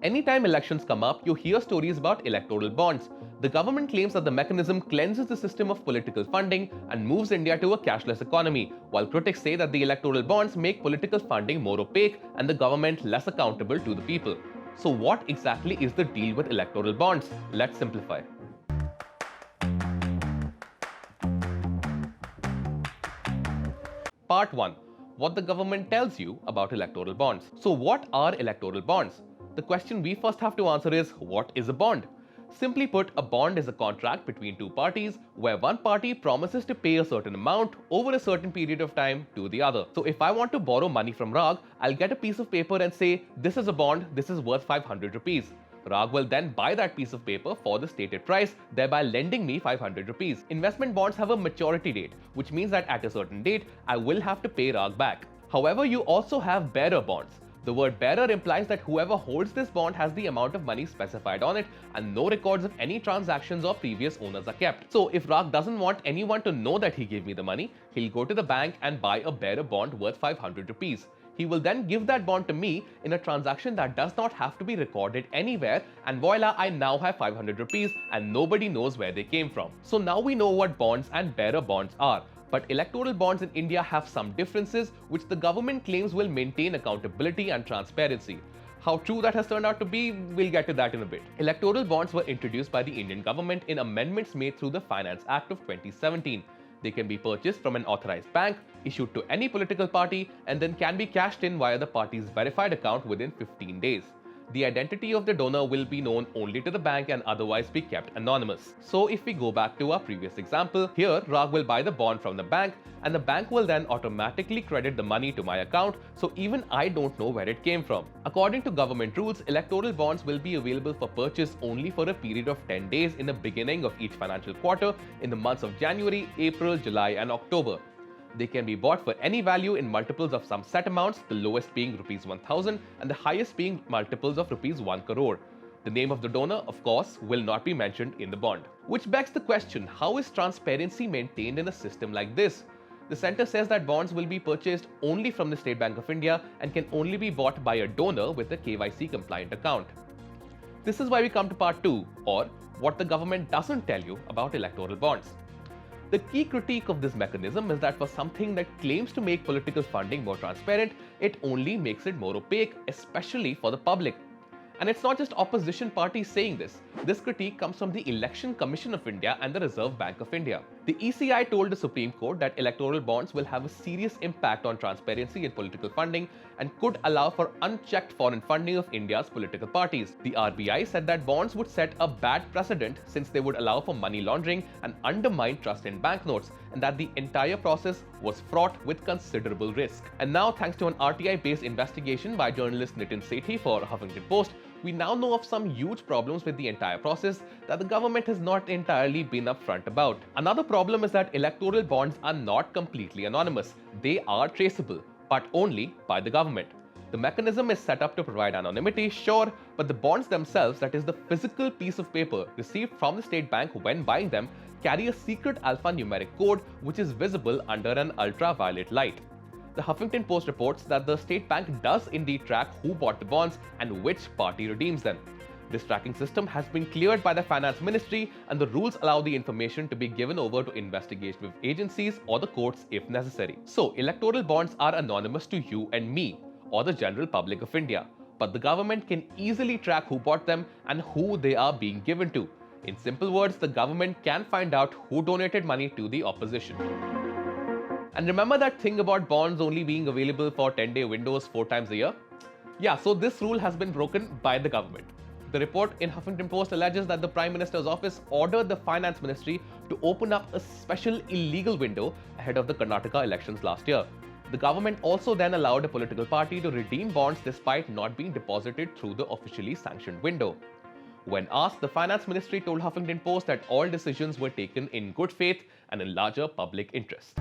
Anytime elections come up, you hear stories about electoral bonds. The government claims that the mechanism cleanses the system of political funding and moves India to a cashless economy, while critics say that the electoral bonds make political funding more opaque and the government less accountable to the people. So, what exactly is the deal with electoral bonds? Let's simplify. Part 1. What the government tells you about electoral bonds. So, what are electoral bonds? The question we first have to answer is, what is a bond? Simply put, a bond is a contract between two parties where one party promises to pay a certain amount over a certain period of time to the other. So if I want to borrow money from Rag, I'll get a piece of paper and say, this is a bond, this is worth 500 rupees. Rag will then buy that piece of paper for the stated price, thereby lending me 500 rupees. Investment bonds have a maturity date, which means that at a certain date, I will have to pay Rag back. However, you also have bearer bonds. The word bearer implies that whoever holds this bond has the amount of money specified on it and no records of any transactions or previous owners are kept. So if Rag doesn't want anyone to know that he gave me the money, he'll go to the bank and buy a bearer bond worth 500 rupees. He will then give that bond to me in a transaction that does not have to be recorded anywhere, and voila, I now have 500 rupees and nobody knows where they came from. So now we know what bonds and bearer bonds are. But electoral bonds in India have some differences which the government claims will maintain accountability and transparency. How true that has turned out to be, we'll get to that in a bit. Electoral bonds were introduced by the Indian government in amendments made through the Finance Act of 2017. They can be purchased from an authorized bank, issued to any political party, and then can be cashed in via the party's verified account within 15 days. The identity of the donor will be known only to the bank and otherwise be kept anonymous. So if we go back to our previous example, here Rag will buy the bond from the bank and the bank will then automatically credit the money to my account, so even I don't know where it came from. According to government rules, electoral bonds will be available for purchase only for a period of 10 days in the beginning of each financial quarter in the months of January, April, July and October. They can be bought for any value in multiples of some set amounts, the lowest being rupees 1000 and the highest being multiples of rupees 1 crore. The name of the donor, of course, will not be mentioned in the bond. Which begs the question, how is transparency maintained in a system like this? The centre says that bonds will be purchased only from the State Bank of India and can only be bought by a donor with a KYC compliant account. This is why we come to part 2, or what the government doesn't tell you about electoral bonds. The key critique of this mechanism is that for something that claims to make political funding more transparent, it only makes it more opaque, especially for the public. And it's not just opposition parties saying this. This critique comes from the Election Commission of India and the Reserve Bank of India. The ECI told the Supreme Court that electoral bonds will have a serious impact on transparency in political funding and could allow for unchecked foreign funding of India's political parties. The RBI said that bonds would set a bad precedent since they would allow for money laundering and undermine trust in banknotes, and that the entire process was fraught with considerable risk. And now, thanks to an RTI-based investigation by journalist Nitin Sethi for Huffington Post, we now know of some huge problems with the entire process that the government has not entirely been upfront about. Another problem is that electoral bonds are not completely anonymous. They are traceable, but only by the government. The mechanism is set up to provide anonymity, sure, but the bonds themselves, that is the physical piece of paper received from the state bank when buying them, carry a secret alphanumeric code which is visible under an ultraviolet light. The Huffington Post reports that the state bank does indeed track who bought the bonds and which party redeems them. This tracking system has been cleared by the Finance Ministry, and the rules allow the information to be given over to investigative agencies or the courts if necessary. So, electoral bonds are anonymous to you and me, or the general public of India, but the government can easily track who bought them and who they are being given to. In simple words, the government can find out who donated money to the opposition. And remember that thing about bonds only being available for 10-day windows 4 times a year? Yeah, so this rule has been broken by the government. The report in Huffington Post alleges that the Prime Minister's office ordered the Finance Ministry to open up a special illegal window ahead of the Karnataka elections last year. The government also then allowed a political party to redeem bonds despite not being deposited through the officially sanctioned window. When asked, the Finance Ministry told Huffington Post that all decisions were taken in good faith and in larger public interest.